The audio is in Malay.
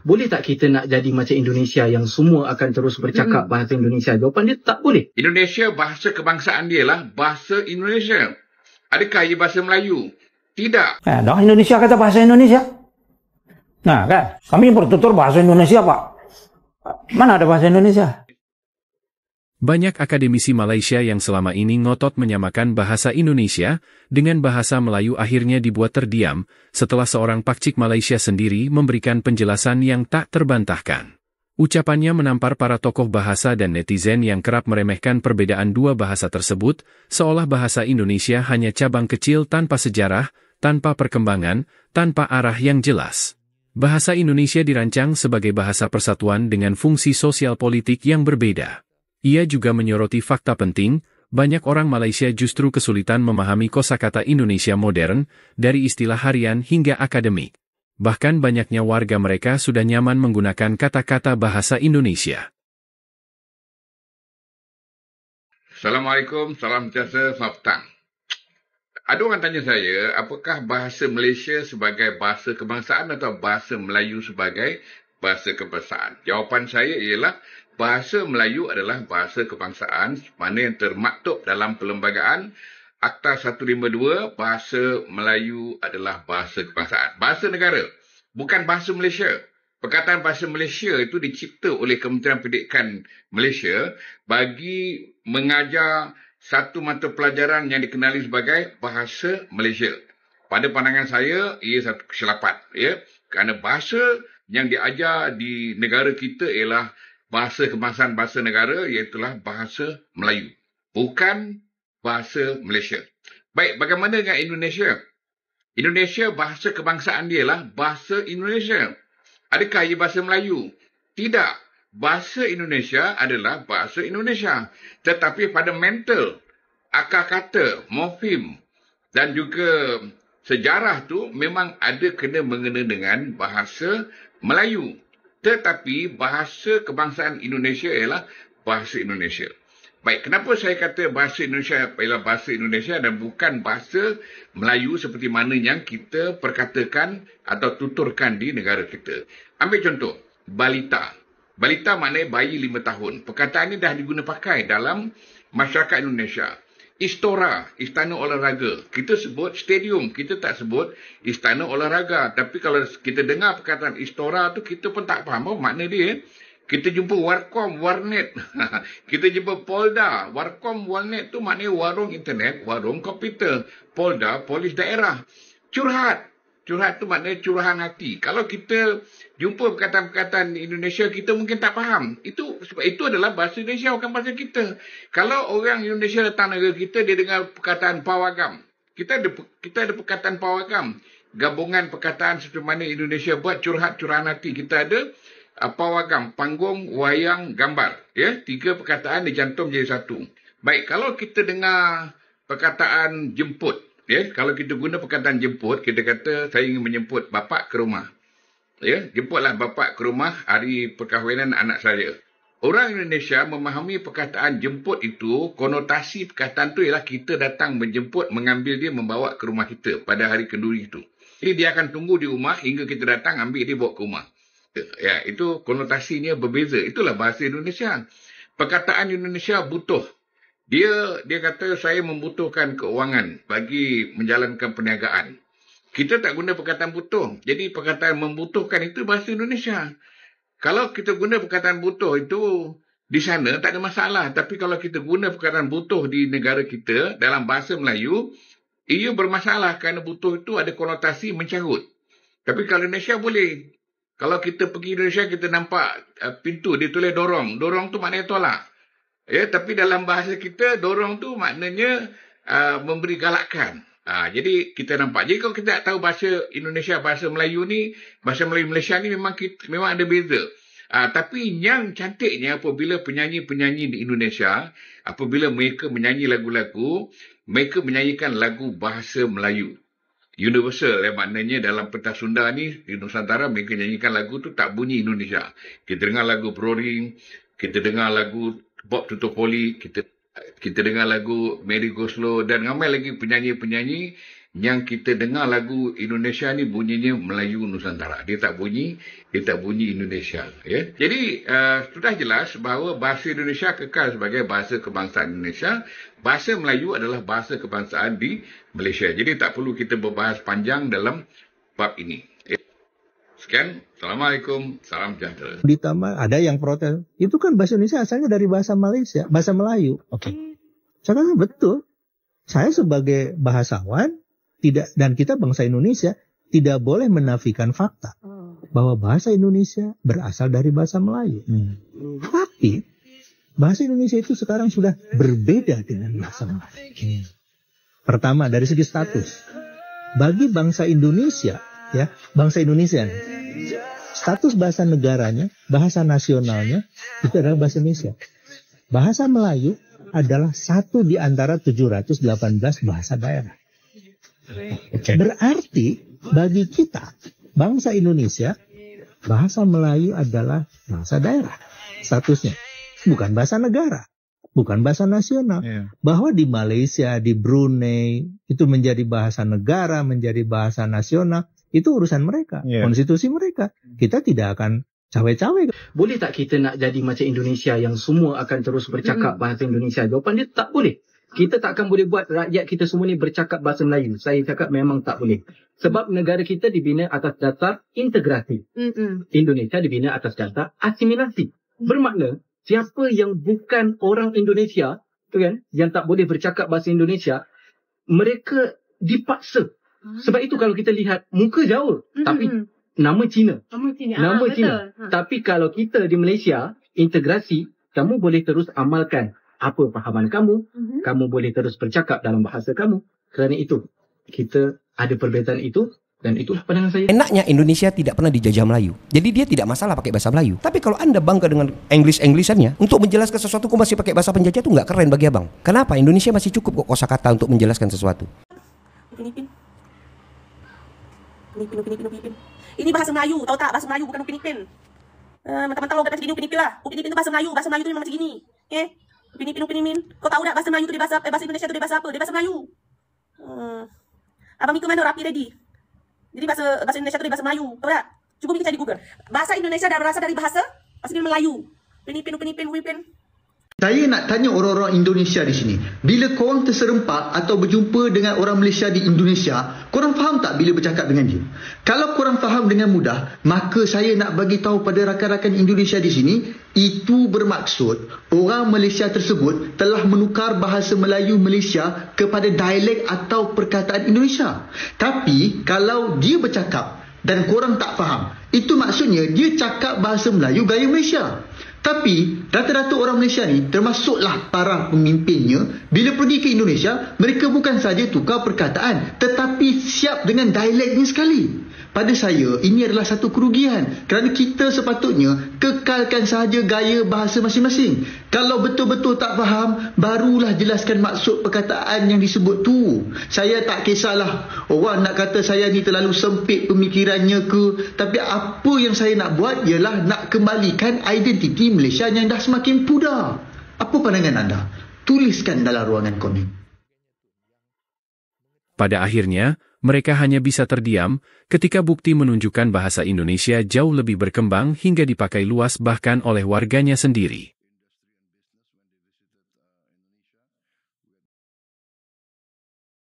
boleh tak kita nak jadi macam Indonesia yang semua akan terus bercakap bahasa Indonesia? Jawapan dia tak boleh. Indonesia, bahasa kebangsaan dia lah bahasa Indonesia. Adakah ia bahasa Melayu? Tidak. Dah Indonesia kata bahasa Indonesia. Nah kan, kami bertutur bahasa Indonesia Pak. Mana ada bahasa Indonesia? Banyak akademisi Malaysia yang selama ini ngotot menyamakan bahasa Indonesia dengan bahasa Melayu akhirnya dibuat terdiam setelah seorang pakcik Malaysia sendiri memberikan penjelasan yang tak terbantahkan. Ucapannya menampar para tokoh bahasa dan netizen yang kerap meremehkan perbedaan dua bahasa tersebut, seolah bahasa Indonesia hanya cabang kecil tanpa sejarah, tanpa perkembangan, tanpa arah yang jelas. Bahasa Indonesia dirancang sebagai bahasa persatuan dengan fungsi sosial politik yang berbeda. Ia juga menyoroti fakta penting, banyak orang Malaysia justru kesulitan memahami kosakata Indonesia modern, dari istilah harian hingga akademik. Bahkan banyaknya warga mereka sudah nyaman menggunakan kata-kata bahasa Indonesia. Assalamualaikum, salam sejahtera, selamat petang. Ada orang tanya saya, apakah bahasa Malaysia sebagai bahasa kebangsaan atau bahasa Melayu sebagai bahasa kebangsaan? Jawapan saya ialah bahasa Melayu adalah bahasa kebangsaan, mana yang termaktub dalam Perlembagaan Akta 152, bahasa Melayu adalah bahasa kebangsaan. Bahasa negara, bukan bahasa Malaysia. Perkataan bahasa Malaysia itu dicipta oleh Kementerian Pendidikan Malaysia bagi mengajar satu mata pelajaran yang dikenali sebagai bahasa Malaysia. Pada pandangan saya, ia satu kesilapan. Ya? Kerana bahasa yang diajar di negara kita ialah bahasa kebangsaan bahasa negara, iaitulah bahasa Melayu. Bukan bahasa Malaysia. Baik, bagaimana dengan Indonesia? Indonesia, bahasa kebangsaan dia lah bahasa Indonesia. Adakah ia bahasa Melayu? Tidak. Bahasa Indonesia adalah bahasa Indonesia. Tetapi pada mental, akar kata, morfem dan juga sejarah tu memang ada kena mengena dengan bahasa Melayu. Tetapi bahasa kebangsaan Indonesia ialah bahasa Indonesia. Baik, kenapa saya kata bahasa Indonesia ialah bahasa Indonesia dan bukan bahasa Melayu seperti mana yang kita perkatakan atau tuturkan di negara kita? Ambil contoh, balita. Balita maknanya bayi 5 tahun. Perkataan ini dah diguna pakai dalam masyarakat Indonesia. Istora, istana olahraga. Kita sebut stadium, kita tak sebut istana olahraga. Tapi kalau kita dengar perkataan istora tu, kita pun tak faham apa makna dia. Kita jumpa Warkom, Warnet. Kita jumpa Polda. Warkom, Warnet tu maknanya warung internet, warung komputer. Polda, polis daerah. Curhat. Curhat tu maknanya curahan hati. Kalau kita jumpa perkataan-perkataan Indonesia, kita mungkin tak faham. Sebab itu adalah bahasa Indonesia, bukan bahasa kita. Kalau orang Indonesia datang negara kita, dia dengar perkataan pawagam. Kita ada perkataan pawagam. Gabungan perkataan seperti mana Indonesia buat curahan hati. Kita ada pawagam, panggung, wayang, gambar. Ya, 3 perkataan dicantum jadi satu. Baik, kalau kita dengar perkataan jemput. Ya, kalau kita guna perkataan jemput, kita kata saya ingin menjemput bapa ke rumah. Ya, jemputlah bapa ke rumah hari perkahwinan anak saya. Orang Indonesia memahami perkataan jemput itu, konotasi perkataan itu ialah kita datang menjemput, mengambil dia, membawa ke rumah kita pada hari kenduri itu. Jadi dia akan tunggu di rumah hingga kita datang ambil dia bawa ke rumah. Ya, itu konotasinya berbeza. Itulah bahasa Indonesia. Perkataan Indonesia butuh. Dia kata saya membutuhkan keuangan bagi menjalankan perniagaan. Kita tak guna perkataan butuh. Jadi perkataan membutuhkan itu bahasa Indonesia. Kalau kita guna perkataan butuh itu di sana tak ada masalah. Tapi kalau kita guna perkataan butuh di negara kita dalam bahasa Melayu, ia bermasalah kerana butuh itu ada konotasi mencarut. Tapi kalau Indonesia boleh. Kalau kita pergi Indonesia, kita nampak pintu dia tulis dorong. Dorong tu maknanya tolak. Ya, tapi dalam bahasa kita, dorong tu maknanya memberi galakan. Jadi kita nampak. Jadi kalau kita tak tahu bahasa Indonesia, bahasa Melayu ni, bahasa Melayu Malaysia ni memang ada beza. Tapi yang cantiknya apabila penyanyi-penyanyi di Indonesia, apabila mereka menyanyi lagu-lagu, mereka menyanyikan lagu bahasa Melayu. Universal, maknanya dalam pentas Sunda ni, di Nusantara, mereka nyanyikan lagu tu tak bunyi Indonesia. Kita dengar lagu Proring, kita dengar lagu Bob Tutupoli, kita dengar lagu Mary Go Slow dan ramai lagi penyanyi-penyanyi yang kita dengar lagu Indonesia ni bunyinya Melayu Nusantara. Dia tak bunyi Indonesia. Ya? Jadi sudah jelas bahawa bahasa Indonesia kekal sebagai bahasa kebangsaan Indonesia. Bahasa Melayu adalah bahasa kebangsaan di Malaysia. Jadi tak perlu kita berbahas panjang dalam bab ini. Sekian. Assalamualaikum. Salam sejahtera. Ditambah ada yang protes. Itu kan bahasa Indonesia asalnya dari bahasa Malaysia, bahasa Melayu. Oke. Saya kata betul. Saya sebagai bahasawan dan kita bangsa Indonesia tidak boleh menafikan fakta bahwa bahasa Indonesia berasal dari bahasa Melayu. Tapi bahasa Indonesia itu sekarang sudah berbeda dengan bahasa Melayu. Pertama dari segi status. Bagi bangsa Indonesia, ya, bangsa Indonesia nih, status bahasa negaranya, bahasa nasionalnya itu adalah bahasa Indonesia. Bahasa Melayu adalah satu di antara 718 bahasa daerah. Berarti bagi kita, bangsa Indonesia, bahasa Melayu adalah bahasa daerah statusnya. Bukan bahasa negara, bukan bahasa nasional. Bahwa di Malaysia, di Brunei, itu menjadi bahasa negara, menjadi bahasa nasional, itu urusan mereka, konstitusi mereka. Kita tidak akan cawe-cawe. Boleh tak kita nak jadi macam Indonesia yang semua akan terus bercakap bahasa Indonesia? Jawapan dia tak boleh. Kita tak akan boleh buat rakyat kita semua ni bercakap bahasa Melayu. Saya cakap memang tak boleh. Sebab negara kita dibina atas dasar integrasi. Indonesia dibina atas dasar asimilasi. Bermakna siapa yang bukan orang Indonesia, tu kan, yang tak boleh bercakap bahasa Indonesia, mereka dipaksa. Sebab itu kalau kita lihat muka jauh, tapi nama Cina. Nama Cina. Tapi kalau kita di Malaysia, integrasi, kamu boleh terus amalkan apa fahaman kamu, kamu boleh terus bercakap dalam bahasa kamu. Kerana itu, kita ada perbezaan itu, dan itulah pandangan saya. Enaknya Indonesia tidak pernah dijajah Melayu. Jadi dia tidak masalah pakai bahasa Melayu. Tapi kalau anda bangga dengan English-Englishannya, untuk menjelaskan sesuatu kok masih pakai bahasa penjajah itu nggak keren bagi abang. Kenapa? Indonesia masih cukup kok kosakata untuk menjelaskan sesuatu. Ini bahasa Melayu, tahu tak? Bahasa Melayu bukan Upin Ipin. Mentang-mentang lo kata segini Upin Ipin lah. Upin Ipin itu bahasa Melayu. Bahasa Melayu itu memang macam gini. Upin Ipin. Kau tahu tak bahasa Melayu itu bahasa Indonesia itu bahasa apa? Dia bahasa Melayu. Abang Mika mana rapi ready. Jadi bahasa Indonesia itu bahasa Melayu. Tahu tak? Cuba bikin cari Google. Bahasa Indonesia berasal dari bahasa Melayu. Upin Ipin. Saya nak tanya orang-orang Indonesia di sini. Bila korang terserempak atau berjumpa dengan orang Malaysia di Indonesia, korang faham tak bila bercakap dengan dia? Kalau korang faham dengan mudah, maka saya nak bagi tahu pada rakan-rakan Indonesia di sini, itu bermaksud orang Malaysia tersebut telah menukar bahasa Melayu Malaysia kepada dialek atau perkataan Indonesia. Tapi kalau dia bercakap dan korang tak faham, itu maksudnya dia cakap bahasa Melayu gaya Malaysia. Tapi rata-rata orang Malaysia ni, termasuklah para pemimpinnya, bila pergi ke Indonesia, mereka bukan saja tukar perkataan, tetapi siap dengan dialeknya sekali. Pada saya, ini adalah satu kerugian kerana kita sepatutnya kekalkan sahaja gaya bahasa masing-masing. Kalau betul-betul tak faham, barulah jelaskan maksud perkataan yang disebut tu. Saya tak kisahlah orang nak kata saya ni terlalu sempit pemikirannya ke, tapi apa yang saya nak buat ialah nak kembalikan identiti Malaysia yang dah semakin pudar. Apa pandangan anda? Tuliskan dalam ruangan komen. Pada akhirnya, mereka hanya bisa terdiam ketika bukti menunjukkan bahasa Indonesia jauh lebih berkembang hingga dipakai luas bahkan oleh warganya sendiri.